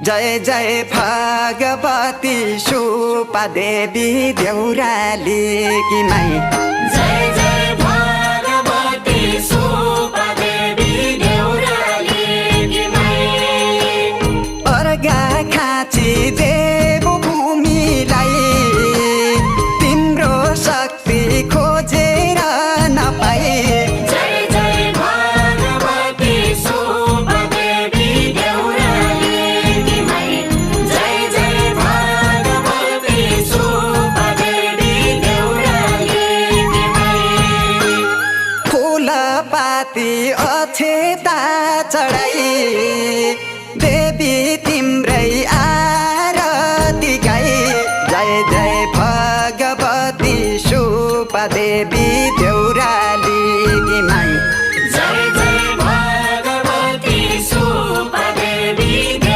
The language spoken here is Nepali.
जय जय भगवती सुपा देवी देउराली की माई। जय जय भगवती सुपा देवी देउराली की माई। अर्घा खाँची देव भूमिलाई तिम्रो शक्ति खोजेर नपाए। जय जय भगवती सुपा देवी देउराली की माई। जय जय भगवती सुपा देवी देउराली की माई। फूलपाती अक्षता चढाई देवी तिम्रै